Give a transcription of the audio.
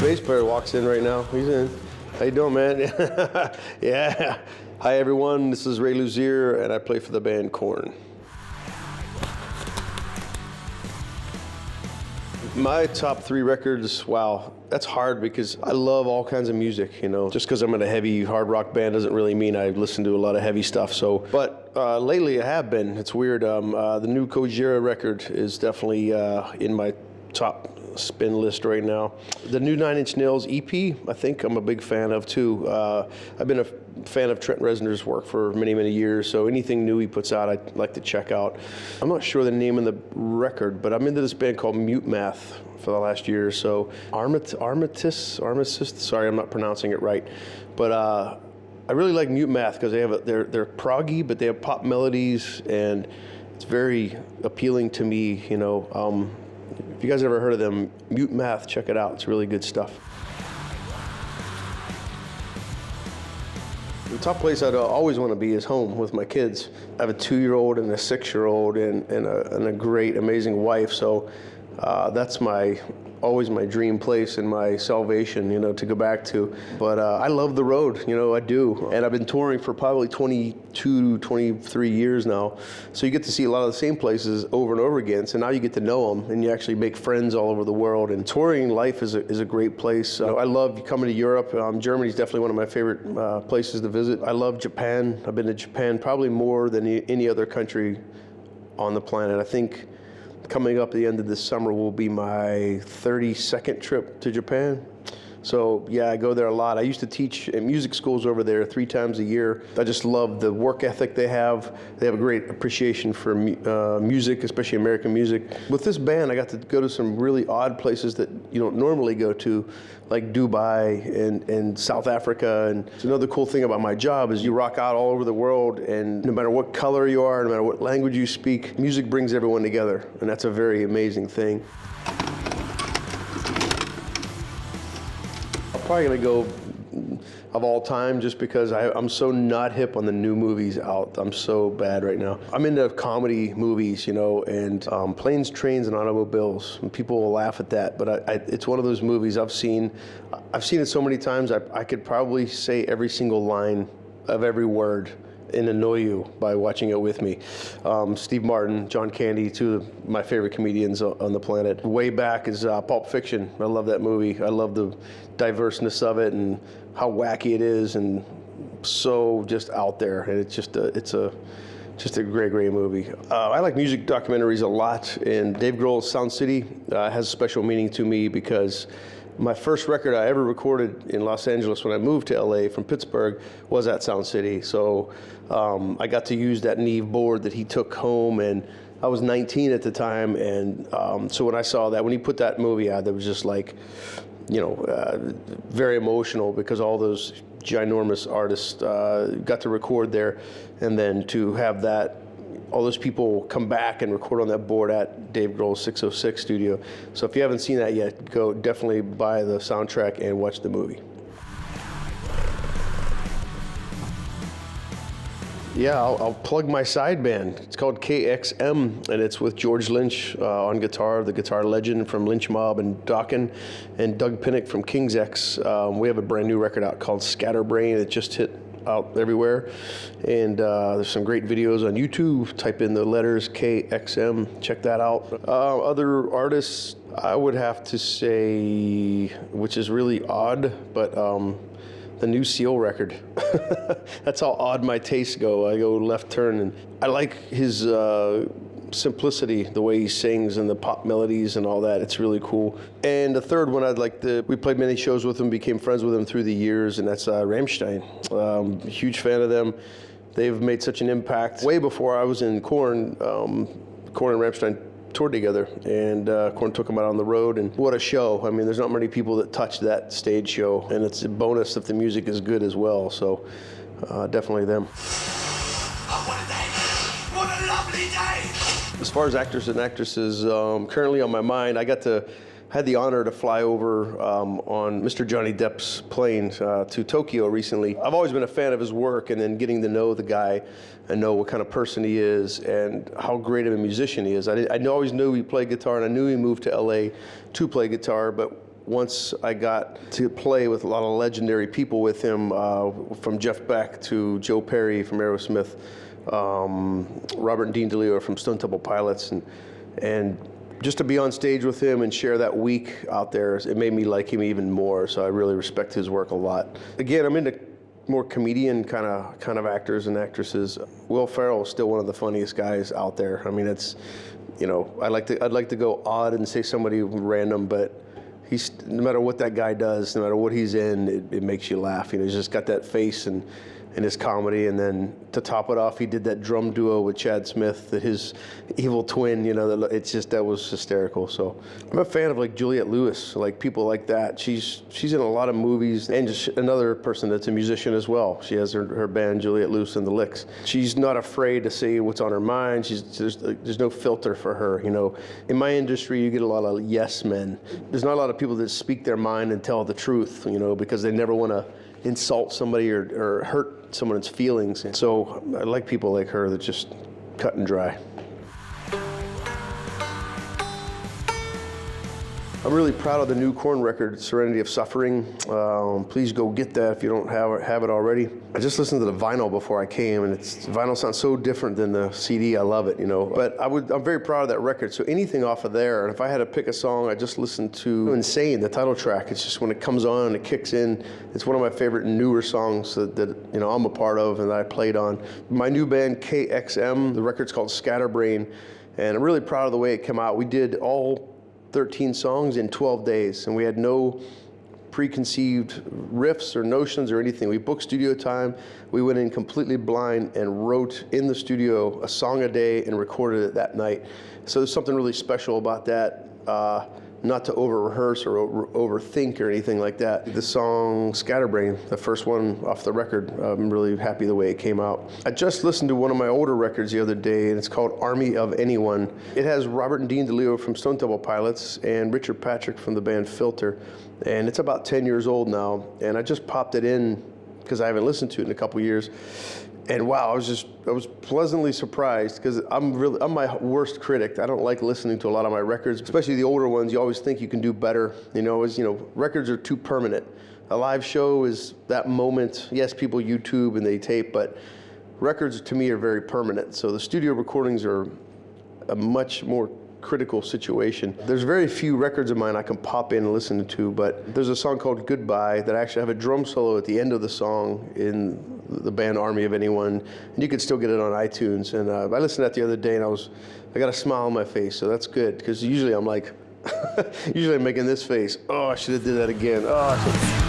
bass player walks in right now. He's in. How you doing, man? Yeah. Hi, everyone. This is Ray Luzier, and I play for the band Korn. My top 3 records, wow, that's hard because I love all kinds of music, you know. Just because I'm in a heavy hard rock band doesn't really mean I listen to a lot of heavy stuff. So, but lately I have been. It's weird. The new Gojira record is definitely in my top spin list right now. The new 9 Inch Nails EP, I think I'm a big fan of too. I've been a fan of Trent Reznor's work for many, many years, so anything new he puts out, I'd like to check out. I'm not sure the name of the record, but I'm into this band called Mute Math for the last year or so. Armistice, sorry, I'm not pronouncing it right. But I really like Mute Math because they're proggy, but they have pop melodies, and it's very appealing to me, you know. If you guys ever heard of them, Mute Math, check it out. It's really good stuff. The top place I'd always want to be is home with my kids. I have a 2-year-old and a 6-year-old and a great, amazing wife. So that's always my dream place and my salvation, you know, to go back to. But I love the road, you know, I do. And I've been touring for probably 22, 23 years now. So you get to see a lot of the same places over and over again. So now you get to know them and you actually make friends all over the world. And touring life is a great place. I love coming to Europe. Germany's definitely one of my favorite places to visit. I love Japan. I've been to Japan probably more than any other country on the planet. I think coming up at the end of this summer will be my 32nd trip to Japan. So yeah, I go there a lot. I used to teach at music schools over there 3 times a year. I just love the work ethic they have. They have a great appreciation for music, especially American music. With this band, I got to go to some really odd places that you don't normally go to, like Dubai and South Africa. And another cool thing about my job is you rock out all over the world, and no matter what color you are, no matter what language you speak, music brings everyone together, and that's a very amazing thing. Probably gonna go of all time just because I'm so not hip on the new movies out. I'm so bad right now. I'm into comedy movies, you know, and planes, trains, and automobiles. And people will laugh at that, but it's one of those movies I've seen it so many times. I could probably say every single line of every word and annoy you by watching it with me. Steve Martin, John Candy, 2 of my favorite comedians on the planet. Way back is Pulp Fiction. I love that movie. I love the diverseness of it and how wacky it is and so just out there. And it's just a great, great movie. I like music documentaries a lot, and Dave Grohl's Sound City has a special meaning to me because my first record I ever recorded in Los Angeles when I moved to LA from Pittsburgh was at Sound City. So I got to use that Neve board that he took home, and I was 19 at the time. And so when I saw that, when he put that movie out, that was just like, you know, very emotional because all those ginormous artists got to record there, and then to have that, all those people come back and record on that board at Dave Grohl's 606 studio. So if you haven't seen that yet, go definitely buy the soundtrack and watch the movie. Yeah, I'll plug my side band. It's called KXM, and it's with George Lynch on guitar, the guitar legend from Lynch Mob and Dokken, and Doug Pinnick from King's X. We have a brand new record out called Scatterbrain. It just hit out everywhere, and there's some great videos on YouTube. Type in the letters KXM, check that out. Other artists, I would have to say, which is really odd, but the new Seal record. That's how odd my tastes go. I go left turn, and I like his simplicity, the way he sings and the pop melodies and all that. It's really cool. And the third one, we played many shows with him, became friends with him through the years, and that's Rammstein. Huge fan of them. They've made such an impact. Way before I was in Korn, Korn and Rammstein toured together, and Korn took them out on the road, and what a show. I mean, there's not many people that touch that stage show, and it's a bonus if the music is good as well, so definitely them. What a day! What a lovely day! As far as actors and actresses, currently on my mind, I had the honor to fly over on Mr. Johnny Depp's plane to Tokyo recently. I've always been a fan of his work, and then getting to know the guy and know what kind of person he is and how great of a musician he is. I always knew he played guitar, and I knew he moved to LA to play guitar, but once I got to play with a lot of legendary people with him, from Jeff Beck to Joe Perry from Aerosmith, Robert and Dean DeLeo from Stone Temple Pilots, and just to be on stage with him and share that week out there, it made me like him even more. So I really respect his work a lot. Again, I'm into more comedian kind of actors and actresses. Will Ferrell is still one of the funniest guys out there. I mean, it's, you know, I'd like to go odd and say somebody random, but no matter what that guy does, no matter what he's in, it makes you laugh. You know, he's just got that face and his comedy, and then to top it off, he did that drum duo with Chad Smith, his evil twin. You know, that was hysterical. So I'm a fan of like Juliette Lewis, like people like that. She's in a lot of movies, and just another person that's a musician as well. She has her band Juliette Lewis and the Licks. She's not afraid to say what's on her mind. There's no filter for her. You know, in my industry, you get a lot of yes men. There's not a lot of people that speak their mind and tell the truth. You know, because they never want to insult somebody or hurt someone's feelings. And so I like people like her that just cut and dry. I'm really proud of the new Korn record, Serenity of Suffering. Please go get that if you don't have it already. I just listened to the vinyl before I came, and vinyl sounds so different than the CD. I love it, you know. But I'm very proud of that record. So anything off of there, and if I had to pick a song, I just listened to Insane, the title track. It's just when it comes on and it kicks in, it's one of my favorite newer songs that you know I'm a part of and that I played on. My new band KXM, the record's called Scatterbrain, and I'm really proud of the way it came out. We did all 13 songs in 12 days, and we had no preconceived riffs or notions or anything. We booked studio time. We went in completely blind and wrote in the studio a song a day and recorded it that night. So there's something really special about that. Not to over-rehearse or overthink or anything like that. The song Scatterbrain, the first one off the record, I'm really happy the way it came out. I just listened to one of my older records the other day, and it's called Army of Anyone. It has Robert and Dean DeLeo from Stone Temple Pilots and Richard Patrick from the band Filter. And it's about 10 years old now, and I just popped it in because I haven't listened to it in a couple years. And wow, I was pleasantly surprised, because I'm my worst critic. I don't like listening to a lot of my records, especially the older ones. You always think you can do better. You know, records are too permanent. A live show is that moment. Yes, people YouTube and they tape, but records to me are very permanent. So the studio recordings are a much more critical situation. There's very few records of mine I can pop in and listen to, but there's a song called Goodbye that I actually have a drum solo at the end of the song in the band Army of Anyone, and you can still get it on iTunes. And I listened to that the other day, and I got a smile on my face, so that's good, because usually I'm like, usually I'm making this face. Oh, I should have did that again. Oh,